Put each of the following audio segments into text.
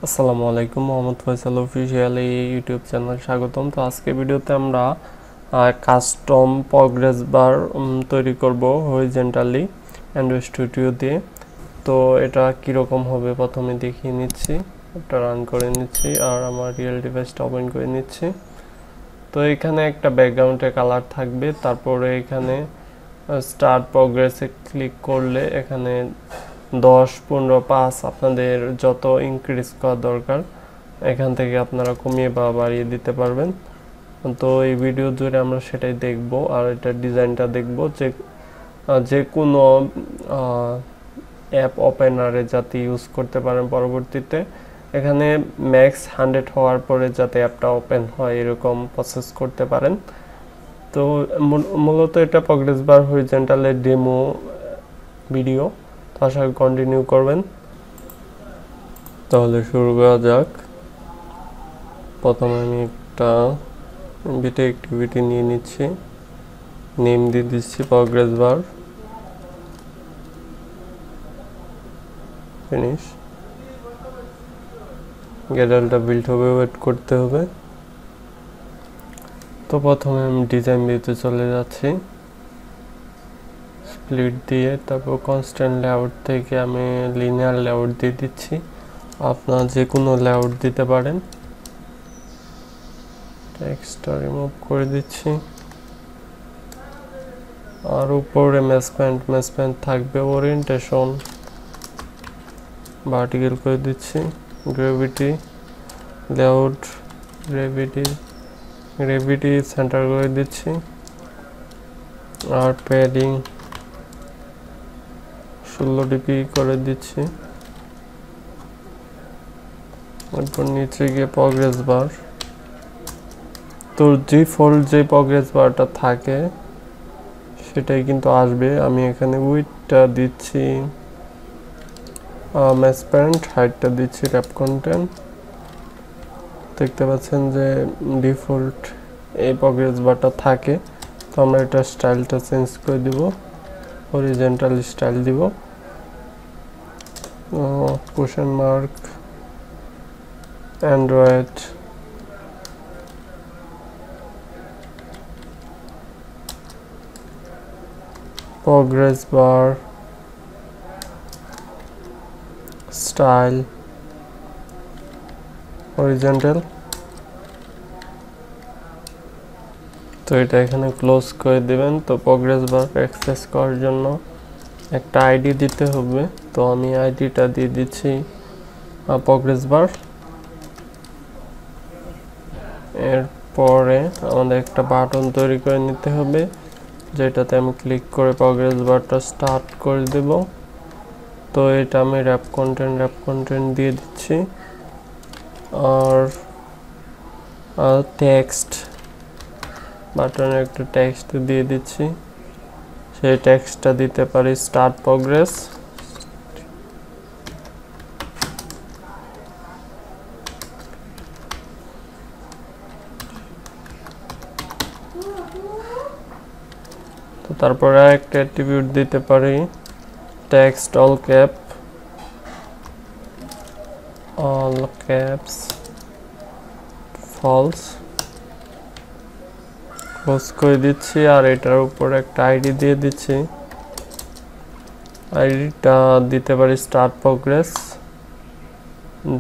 আসসালামু আলাইকুম, মোহাম্মদ ফয়সাল অফিসিয়াল এই ইউটিউব চ্যানেল স্বাগতম। তো আজকে ভিডিওতে আমরা কাস্টম প্রগ্রেস বার তৈরি করব হরিজন্টালি অ্যান্ড্রয়েড স্টুডিও দিয়ে। তো এটা কীরকম হবে প্রথমে দেখিয়ে নিচ্ছি। এটা রান করে নিচ্ছি আর আমার রিয়েল ডিভাইসটা ওপেন করে নিচ্ছি। তো এখানে একটা ব্যাকগ্রাউন্ডে কালার থাকবে, তারপরে এখানে স্টার্ট প্রগ্রেসে ক্লিক করলে এখানে 10, 15, 5 আপনাদের যত ইনক্রিজ করা দরকার এখান থেকে আপনারা কমিয়ে বা বাড়িয়ে দিতে পারবেন। তো এই ভিডিও জুড়ে আমরা সেটাই দেখব আর এটা ডিজাইনটা দেখব যে কোনো অ্যাপ ওপেনারে যাতে ইউজ করতে পারেন পরবর্তীতে। এখানে ম্যাক্স 100 হওয়ার পরে যাতে অ্যাপটা ওপেন হয় এরকম প্রসেস করতে পারেন। তো মূলত এটা প্রগ্রেস বার হরিজন্টালের ডেমো ভিডিও, তো আশা করি কন্টিনিউ করবেন। তাহলে শুরু করা যাক। প্রথমে আমি একটা বিটে অ্যাক্টিভিটি নিয়ে নিচ্ছি, নেম দিয়ে দিচ্ছি প্রগ্রেস বার, ফিনিশ। গ্যাডালটা বিল্ড হবে, ওয়েট করতে হবে। তো প্রথমে আমি ডিজাইন ভিউতে চলে যাচ্ছি, স্প্লিট দিয়ে, তারপর কনস্ট্যান্ট লেআউট থেকে আমি লিনিয়ার লেআউট দিয়ে দিচ্ছি। আপনারা যে কোনো লেআউট দিতে পারেন। টেক্সটটা রিমুভ করে দিচ্ছি আর উপরে মেসপ্যান্ট থাকবে। ওরিয়েন্টেশন ভার্টিক্যাল করে দিচ্ছি। গ্রেভিটি লেআউট, গ্রেভিটি সেন্টার করে দিচ্ছি আর প্যাডিং 16 dp করে দিচ্ছি। এরপর নিচে গিয়ে প্রগ্রেস বার, তো ডিফল্ট যে প্রগ্রেস বারটা থাকে সেটাই কিন্তু আসবে। আমি এখানে উইডটা দিচ্ছি মেসপ্যান্ট, হাইটটা দিচ্ছি র্যাপ কন্টেন্ট। দেখতে পাচ্ছেন যে ডিফল্ট এই প্রগ্রেস বারটা থাকে। তো আমরা এটা স্টাইলটা চেঞ্জ করে দিব, হরিজন্টাল স্টাইল দিব। কোশ্চেন মার্ক অ্যান্ড্রয়েড, প্রগ্রেস বার, স্টাইল, হরিজন্টাল। তো এটা এখানে ক্লোজ করে দিবেন। তো প্রগ্রেস বার অ্যাক্সেস করার জন্য একটা আইডি দিতে হবে, তো আমি আইডিটা দিয়ে দিচ্ছি প্রগ্রেস বার। এরপরে আমাদের একটা বাটন তৈরি করে নিতে হবে, যেটাতে আমি ক্লিক করে প্রগ্রেস বারটা স্টার্ট করে দেব। তো এটা আমি র্যাপ কন্টেন্ট দিয়ে দিচ্ছি আর টেক্সট বাটনে একটা টেক্সট দিয়ে দিচ্ছি। সেই টেক্সটটা দিতে পারি স্টার্ট প্রগ্রেস। তো তারপরে একটা অ্যাট্রিবিউট দিতে পারি text all caps false, close করে দিচ্ছি আর এটার উপর একটা আইডি দিয়ে দিচ্ছি। আইডিটা দিতে পারি স্টার্ট প্রগ্রেস।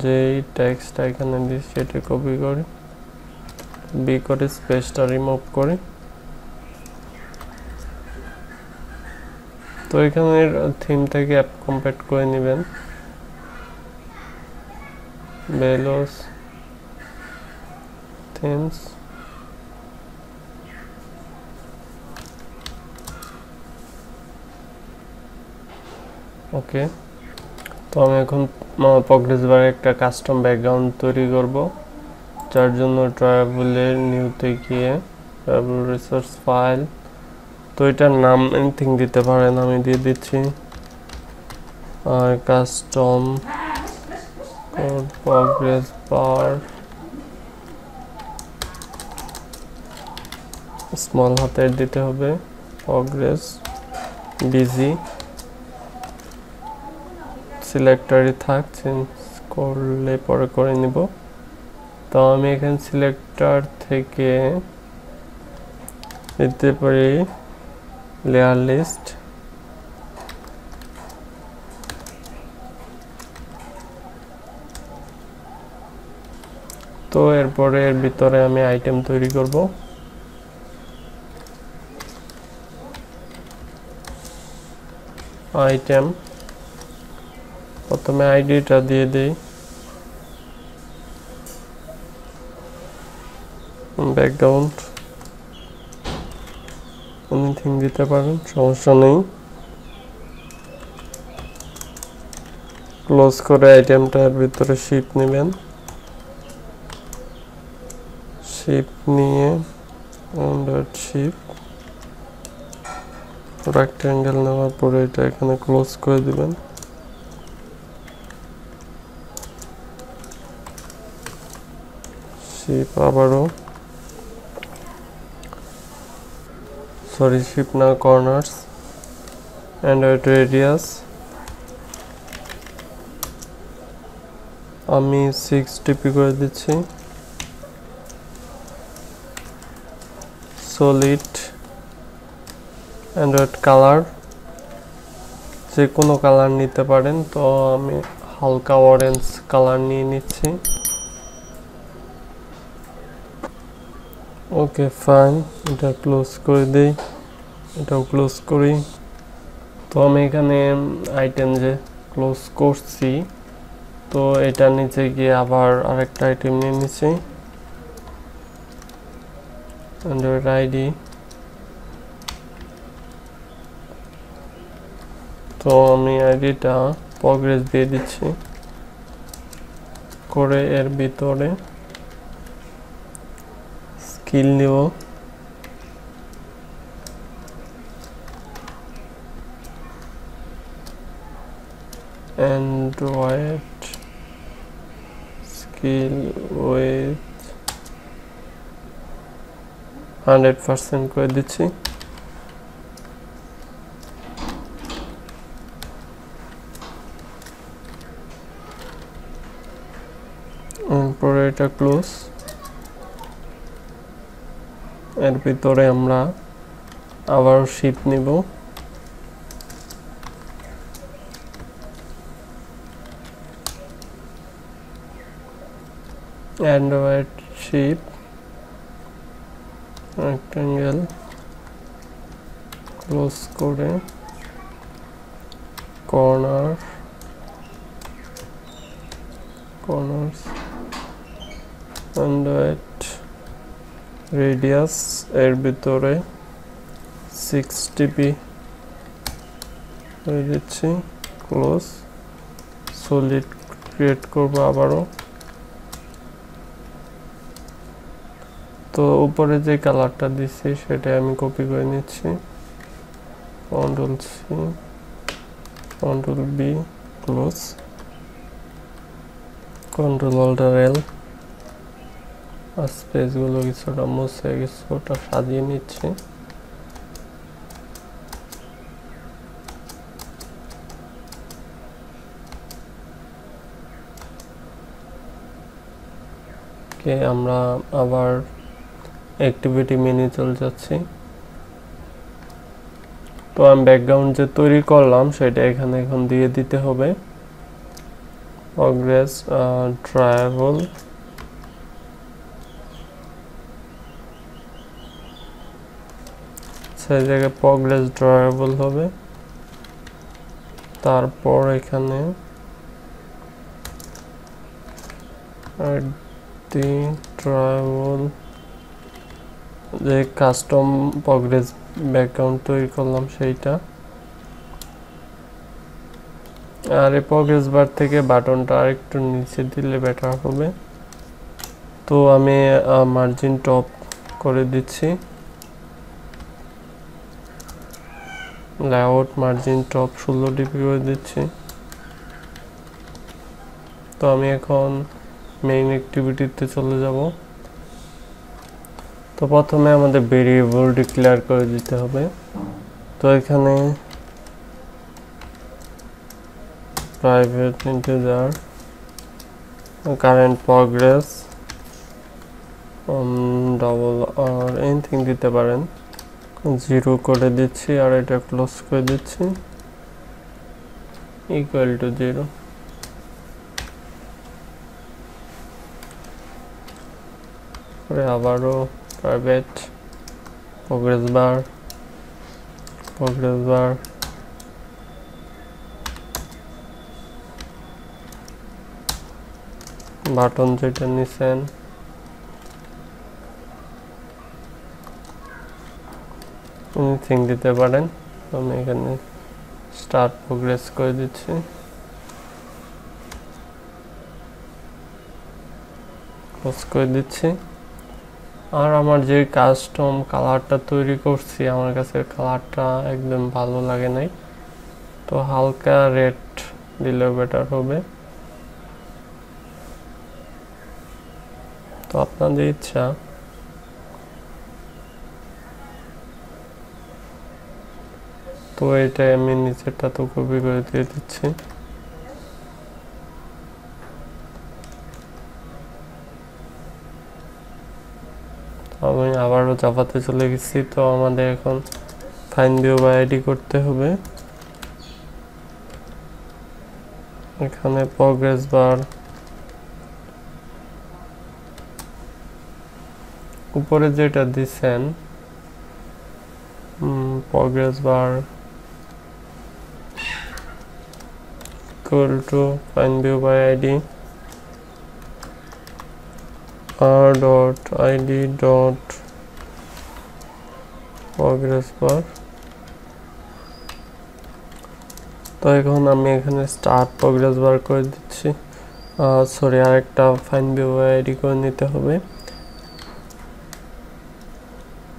যেই টেক্সটটা এখানে দিচ্ছি সেটা কপি করি, বি করে স্পেসটা রিমুভ করি। তো এখানে থিম থেকে অ্যাপ কমপ্লিট করে নেবেন, বেলোস থিমস। ওকে, তো আমি এখন প্রগ্রেস বারে একটা কাস্টম ব্যাকগ্রাউন্ড তৈরি করব, যার জন্য ট্রাভেলের নিউতে গিয়ে ট্রাভেল রিসোর্স ফাইল, তো এটার নাম এনিথিং দিতে পারেন, আমি দিয়ে দিচ্ছি আর কাস্টম প্রগ্রেস বার, স্মল হাতের দিতে হবে, প্রগ্রেস বিজি সিলেক্টরে থাক, চেঞ্জ করলে পরে করে নিব। তো আমি এখানে সিলেক্টর থেকে নিতে পারি লেয়ার লিস্ট, তো এরপরে এর ভিতরে আমি আইটেম তৈরি করব। আইটেম প্রথমে আইডিটা দিয়ে দেই, ব্যাকগ্রাউন্ড এনিথিং দিতে পারেন, সমস্যা নেই। ক্লোজ করে আইটেমটার ভিতরে শিপ নেবেন, শিপ নিয়ে শিপ রেক্ট্যাঙ্গেল নেওয়ার পরে এটা এখানে ক্লোজ করে দিবেন। শিপ আবারও শিপ না কর্নার্স and radius আমি 6 টিপি করে দিচ্ছি। সলিড and কালার যে কোনো কালার নিতে পারেন, তো আমি হালকা অরেঞ্জ কালার নিয়ে নিচ্ছি। ওকে ফাইন, এটা ক্লোজ করে দেই, এটাও ক্লোজ করি। তো আমি এখানে আইটেম যে ক্লোজ করছি, তো এটা নিচে গিয়ে আবার আরেকটা আইটেম নিয়ে নিচ্ছি, অ্যান্ড্রয়েড আইডি। তো আমি আইডিটা প্রগ্রেস দিয়ে দিচ্ছি, করে এর ভিতরে স্কিল নিব, অ্যান্ড্রয়েড স্কিল উইথ 100% করে দিচ্ছি। এরপরে এটা ক্লোজ, এর ভিতরে আমরা আবার শিপ নিব, অ্যান্ড্রয়েড শিপ রেক্ট্যাঙ্গেল ক্লোজ করে কর্নার্স অ্যান্ড্রয়েড রেডিয়াস এর ভিতরে 6 টিপি হয়ে দিচ্ছি, ক্লোজ। সলিড ক্রিয়েট করব আবারও। তো উপরে যে কালারটা দিচ্ছি সেটা আমি কপি করে নিচ্ছি, control C control B close, control alter L, আর স্পেসগুলো কিছুটা মুছে কিছুটা সাজিয়ে নিচ্ছি। আমরা আবার অ্যাক্টিভিটি মেনু চলে যাচ্ছি। তো আমি ব্যাকগ্রাউন্ড যে তৈরি করলাম সেটা এখানে এখন দিয়ে দিতে হবে। প্রগ্রেস ট্রাভেল, সেই জায়গায় প্রগ্রেস ড্রয়েবল হবে। তারপর এখানে ট্রাভেল যে কাস্টম প্রগ্রেস ব্যাকগ্রাউন্ড তৈরি করলাম সেইটা, আর এই প্রগ্রেস বার থেকে বাটনটা আরেকটু নিচে দিলে বেটার হবে। তো আমি মার্জিন টপ করে দিচ্ছি, লেআউট মার্জিন টপ 16 ডিগ্রি করে দিচ্ছি। তো আমি এখন মেইন অ্যাক্টিভিটিতে চলে যাব। তো প্রথমে আমাদের ভেরিয়েবল ডিক্লেয়ার করে দিতে হবে। তো এখানে private integer current progress double আর এনিথিং দিতে পারেন। 0 করে দিচ্ছি আর এটা ক্লোজ করে দিচ্ছি, ইকুয়াল টু 0। পরে আবারও প্রাইভেট প্রগ্রেস বার বাটন যেটা নিছেন এনিথিং দিতে পারেন। আমি এখানে স্টার্ট প্রোগ্রেস করে দিচ্ছি, ক্লোজ করে দিচ্ছি। আর আমার যে কাস্টম কালারটা তৈরি করছি, আমার কাছে কালারটা একদম ভালো লাগে নাই, তো হালকা রেড দিলে বেটার হবে। তো আপনাদের ইচ্ছা। তো এটা আমি নিচেরটা তো কপি করে দিয়ে দিচ্ছি। আমি আবারও জাভাতে চলে গেছি। তো আমাদের এখন ফাইন্ড ভিউ বাই আইডি করতে হবে। এখানে প্রগ্রেস বার উপরে যেটা দিছেন, progress bar equal to find view by ID r.id.progressbar। তো এখন আমি এখানে স্টার্ট প্রগ্রেস বার করে দিচ্ছি। সরি, আরেকটা ফাইন্ড ভিউ বাই আইডি করে নিতে হবে।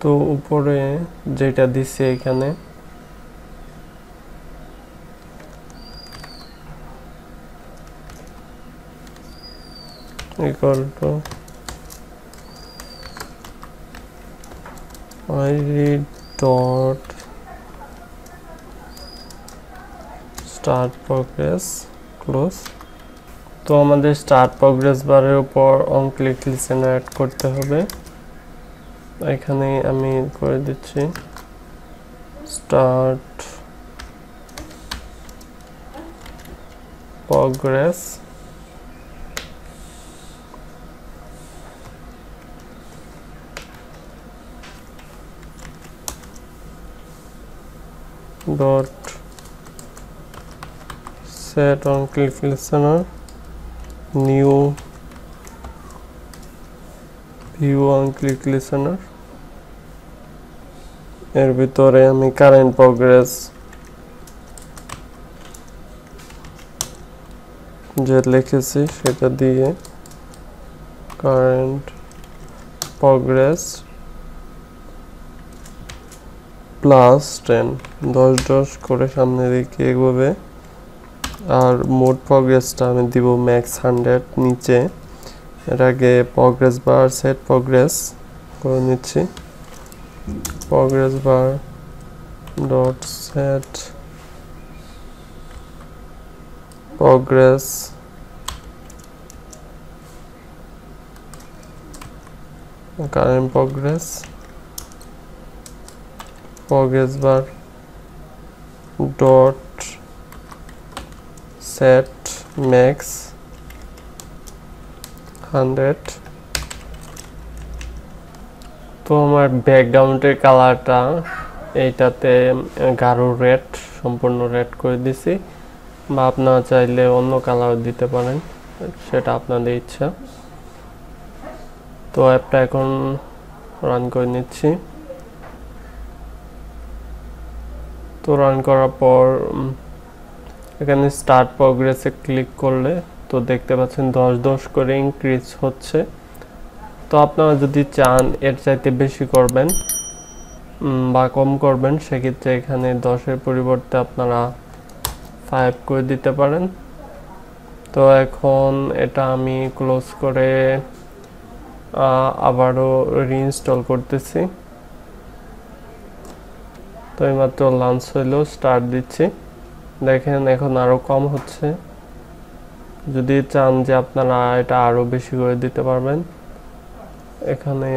তো উপরে যেটা দিচ্ছে এখানে equal to id dot start progress close। তো আমাদের স্টার্ট প্রগ্রেস বারের উপর অন ক্লিক লিসেনার অ্যাড করতে হবে। এখানে আমি করে দিচ্ছি start progress dot set on click listener new view on click listener। এর ভিতরে আমি কারেন্ট প্রগ্রেস যে লিখেছি সেটা দিয়ে কারেন্ট প্রগ্রেস প্লাস 10 করে সামনে দিকে এগোবে। আর মোড প্রগ্রেসটা আমি দিব ম্যাক্স 100 নিচে। এর আগে প্রগ্রেস বার সেট প্রগ্রেস করে নিচ্ছি, প্রগ্রেস বার dot set progress current progress বার ডট সেট ম্যাক্স 100। তো আমার ব্যাকগ্রাউন্ডের কালারটা এইটাতে গাঢ় রেড, সম্পূর্ণ রেড করে দিছি, বা আপনারা চাইলে অন্য কালার দিতে পারেন, সেটা আপনাদের ইচ্ছা। তো অ্যাপটা এখন রান করে নিচ্ছি। তো রান করার পর এখানে স্টার্ট প্রগ্রেসে ক্লিক করলে তো দেখতে পাচ্ছেন 10 করে ইনক্রিজ হচ্ছে। তো আপনারা যদি চান এর চাইতে বেশি করবেন বা কম করবেন, সেক্ষেত্রে এখানে 10-এর পরিবর্তে আপনারা 5 করে দিতে পারেন। তো এখন এটা আমি ক্লোজ করে আবারও রিইনস্টল করতেছি। তো এইমাত্র লঞ্চ হইলো, স্টার্ট দিচ্ছি, দেখেন এখন আরো কম হচ্ছে। যদি চান যে আপনারা এটা আরো বেশি করে দিতে পারবেন, এখানে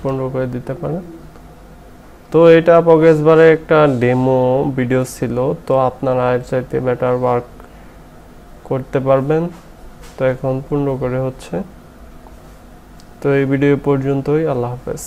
15 করে দিতে পারেন। তো এটা প্রোগ্রেস বারে একটা ডেমো ভিডিও ছিল, তো আপনারা এর চাইতে বেটার ওয়ার্ক করতে পারবেন। তো এখন 15 করে হচ্ছে। তো এই ভিডিও পর্যন্তই, আল্লাহ হাফেজ।